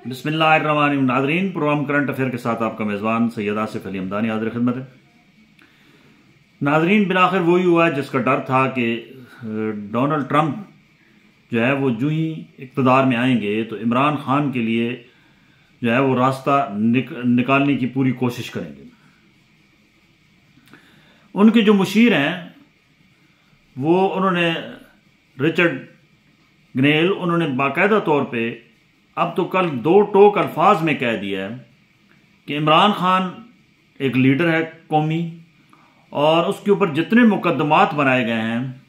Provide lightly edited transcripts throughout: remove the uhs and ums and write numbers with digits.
बिस्मिल्लाहिर्रहमानिर्रहीम। नाज़रीन, programme current affair के साथ आपका मेज़बान सैयद आसिफ अली हमदानी हाज़िर खिदमत है। नाज़रीन, बिलाखिर वही हुआ जिसका डर था कि डोनाल्ड ट्रंप जो है वो जो ही इक़्तिदार में आएंगे तो इमरान खान के लिए जो है वो रास्ता निकालने की पूरी कोशिश करेंगे। उनके जो मुशीर हैं वो उन्होंने रिचर्ड ग्नेल उन्होंने बाकायदा तौर पे अब तो कल दो टोक अल्फाज में कह दिया है कि इमरान खान एक लीडर है कौमी और उसके ऊपर जितने मुकदमात बनाए गए हैं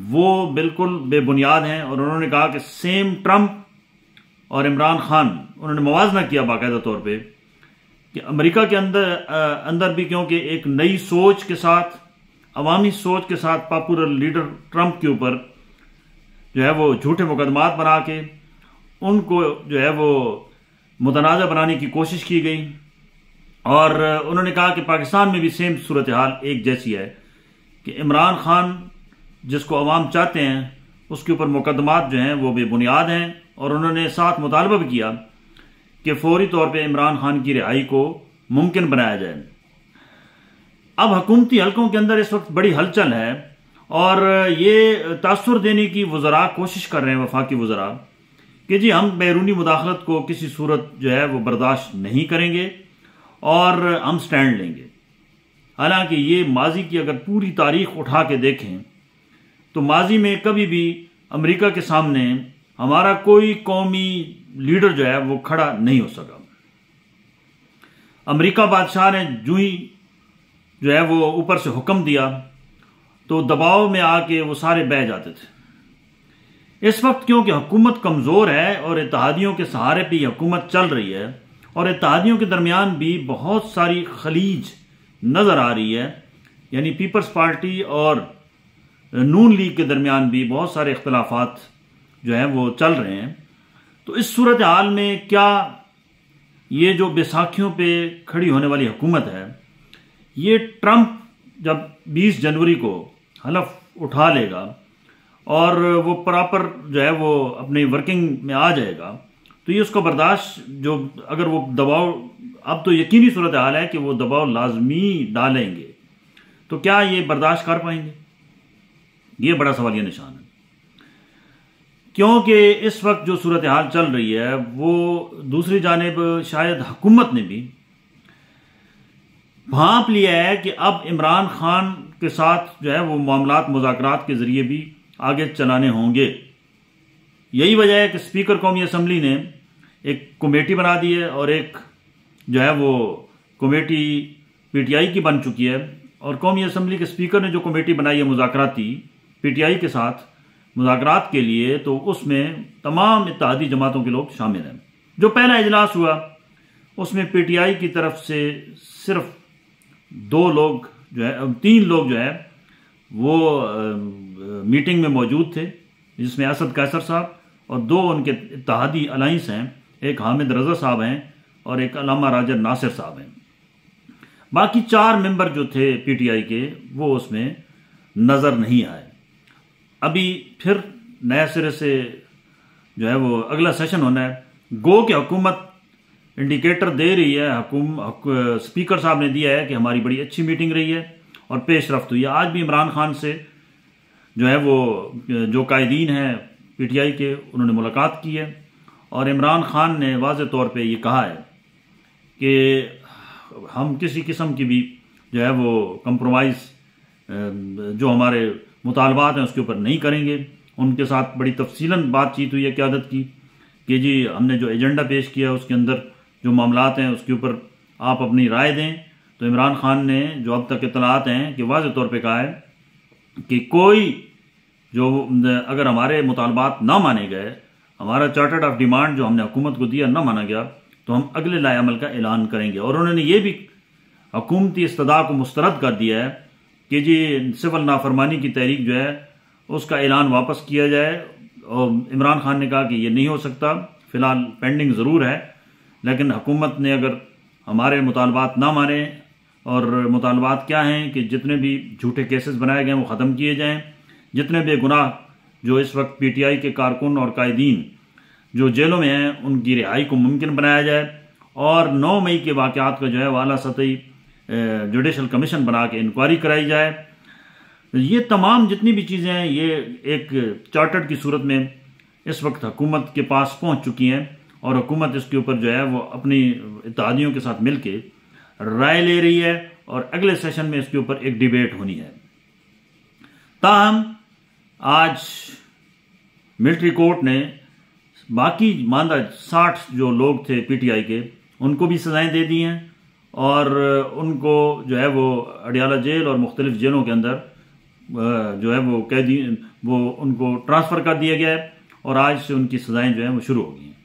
वो बिल्कुल बेबुनियाद हैं। और उन्होंने कहा कि सेम ट्रंप और इमरान खान, उन्होंने मुवाजना किया बाकायदा तौर पे कि अमेरिका के अंदर भी, क्योंकि एक नई सोच के साथ, अवामी सोच के साथ पॉपुलर लीडर ट्रंप के ऊपर जो है वो झूठे मुकदमात बना के उनको जो है वो मुतनाज़ा बनाने की कोशिश की गई। और उन्होंने कहा कि पाकिस्तान में भी सेम सूरत हाल एक जैसी है कि इमरान खान जिसको अवाम चाहते हैं उसके ऊपर मुकदमात जो हैं वो बेबुनियाद हैं। और उन्होंने साथ मुतालबा भी किया कि फौरी तौर पे इमरान खान की रिहाई को मुमकिन बनाया जाए। अब हुकूमती हलकों के अंदर इस वक्त बड़ी हलचल है और ये तासुर देने की वज़रा कोशिश कर रहे हैं, वफाकी वज़रा, कि जी हम बैरूनी मुदाखलत को किसी सूरत जो है वो बर्दाश्त नहीं करेंगे और हम स्टैंड लेंगे। हालांकि ये माजी की अगर पूरी तारीख उठा के देखें तो माजी में कभी भी अमेरिका के सामने हमारा कोई कौमी लीडर जो है वो खड़ा नहीं हो सका। अमेरिका बादशाह ने जो ही जो है वो ऊपर से हुक्म दिया तो दबाव में आके वो सारे बह जाते थे। इस वक्त क्योंकि हुकूमत कमज़ोर है और इत्तेहादियों के सहारे पे हुकूमत चल रही है और इत्तेहादियों के दरमियान भी बहुत सारी खलीज नज़र आ रही है, यानी पीपल्स पार्टी और नून लीग के दरमियान भी बहुत सारे इख्तलाफात जो हैं वो चल रहे हैं। तो इस सूरत हाल में क्या ये जो बैसाखियों पे खड़ी होने वाली हुकूमत है, ये ट्रंप जब 20 जनवरी को हलफ उठा लेगा और वो प्रॉपर जो है वो अपनी वर्किंग में आ जाएगा तो ये उसका बर्दाश्त, जो अगर वो दबाव, अब तो यकीनी सूरत हाल है कि वो दबाव लाजमी डालेंगे, तो क्या ये बर्दाश्त कर पाएंगे? ये बड़ा सवालिया निशान है। क्योंकि इस वक्त जो सूरत हाल चल रही है वो दूसरी जानिब शायद हुकूमत ने भी भांप लिया है कि अब इमरान खान के साथ जो है वो मामलात मुज़ाकरात के जरिए भी आगे चलाने होंगे। यही वजह है कि स्पीकर कौमी असम्बली ने एक कमेटी बना दी है और एक जो है वो कमेटी पीटीआई की बन चुकी है। और कौमी असम्बली के स्पीकर ने जो कमेटी बनाई है मुज़ाकराती पीटीआई के साथ मुज़ाकरात के लिए, तो उसमें तमाम इत्तेहादी जमातों के लोग शामिल हैं। जो पहला इजलास हुआ उसमें पीटीआई की तरफ से सिर्फ 2 लोग जो है, 3 लोग जो है वो मीटिंग में मौजूद थे, जिसमें असद कैसर साहब और 2 उनके इत्तेहादी अलाइंस हैं, एक हामिद रजा साहब हैं और एक अल्लामा राजा नासिर साहब हैं। बाकी 4 मेंबर जो थे पीटीआई के वो उसमें नज़र नहीं आए। अभी फिर नए सिरे से जो है वो अगला सेशन होना है। गो कि हुकूमत इंडिकेटर दे रही है, स्पीकर साहब ने दिया है कि हमारी बड़ी अच्छी मीटिंग रही है और पेशरफ्त हुई है। आज भी इमरान खान से जो है वो जो कायदीन हैं पीटीआई के, उन्होंने मुलाकात की है और इमरान खान ने वाज़ेह तौर पे ये कहा है कि हम किसी किस्म की भी जो है वो कंप्रोमाइज़ जो हमारे मुतालबात हैं उसके ऊपर नहीं करेंगे। उनके साथ बड़ी तफसीलन बातचीत हुई है क़यादत की कि जी हमने जो एजेंडा पेश किया है उसके अंदर जो मामलात हैं उसके ऊपर आप अपनी राय दें। तो इमरान खान ने जो अब तक इत्तलात हैं कि वाज़ेह तौर पे कहा है कि कोई जो अगर हमारे मुतालबात ना माने गए, हमारा चार्टर्ड ऑफ डिमांड जो हमने हुकूमत को दिया ना माना गया, तो हम अगले लाए अमल का ऐलान करेंगे। और उन्होंने ये भी हुकूमती इस्तदा को मुस्तरद कर दिया है कि जी सिविल नाफरमानी की तहरीक जो है उसका ऐलान वापस किया जाए। और इमरान खान ने कहा कि ये नहीं हो सकता, फ़िलहाल पेंडिंग ज़रूर है, लेकिन हुकूमत ने अगर हमारे मुतालबात ना माने, और मुतालबात क्या हैं कि जितने भी झूठे केसेस बनाए गए वो ख़त्म किए जाएं, जितने बेगुनाह जो इस वक्त पीटीआई के कारकुन और कायदीन जो जेलों में हैं उनकी रिहाई को मुमकिन बनाया जाए और 9 मई के वाक़यात का जो है वाला सतही जुडिशल कमीशन बना के इंक्वायरी कराई जाए। ये तमाम जितनी भी चीज़ें हैं ये एक चार्टर्ड की सूरत में इस वक्त हुकूमत के पास पहुंच चुकी हैं और हुकूमत इसके ऊपर जो है वो अपनी इत्तेहादियों के साथ मिलके राय ले रही है और अगले सेशन में इसके ऊपर एक डिबेट होनी है। ताहम आज मिलिट्री कोर्ट ने बाकी मानदा 60 जो लोग थे पीटीआई के उनको भी सजाएं दे दी हैं और उनको जो है वो अडियाला जेल और मुख्तलिफ जेलों के अंदर जो है वो कैदी वो उनको ट्रांसफ़र कर दिया गया है और आज से उनकी सजाएं जो है वो शुरू हो गई हैं।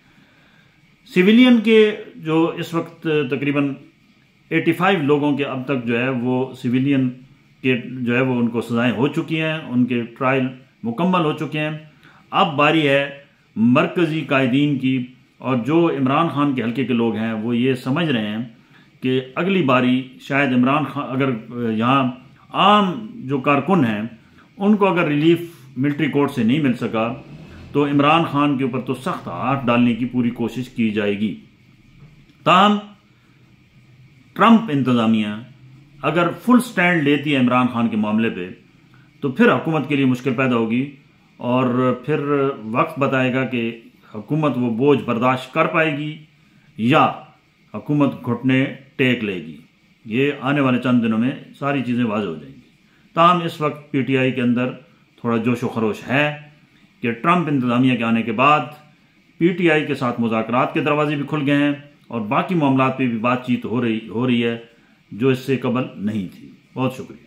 सिविलियन के जो इस वक्त तकरीबन 85 लोगों के अब तक जो है वो सिविलियन के जो है वो उनको सजाएं हो चुकी हैं, उनके ट्रायल मुकम्मल हो चुके हैं। अब बारी है मरकज़ी कायदीन की और जो इमरान खान के हल्के के लोग हैं वो ये समझ रहे हैं कि अगली बारी शायद इमरान खान अगर यहाँ आम जो कारकुन हैं उनको अगर रिलीफ मिलिट्री कोर्ट से नहीं मिल सका तो इमरान खान के ऊपर तो सख्त हाथ डालने की पूरी कोशिश की जाएगी। ताहम ट्रंप इंतज़ामिया अगर फुल स्टैंड लेती है इमरान खान के मामले पे तो फिर हुकूमत के लिए मुश्किल पैदा होगी और फिर वक्त बताएगा कि हुकूमत वो बोझ बर्दाश्त कर पाएगी या हुकूमत घुटने टेक लेगी। ये आने वाले चंद दिनों में सारी चीज़ें वाज़ेह हो जाएंगी। ताहम इस वक्त पीटीआई के अंदर थोड़ा जोश व खरोश है कि ट्रंप इंतज़ामिया के आने के बाद पीटीआई के साथ मुज़ाकरात के दरवाजे भी खुल गए हैं और बाकी मामलात पे भी बातचीत हो रही है जो इससे कबल नहीं थी। बहुत शुक्रिया।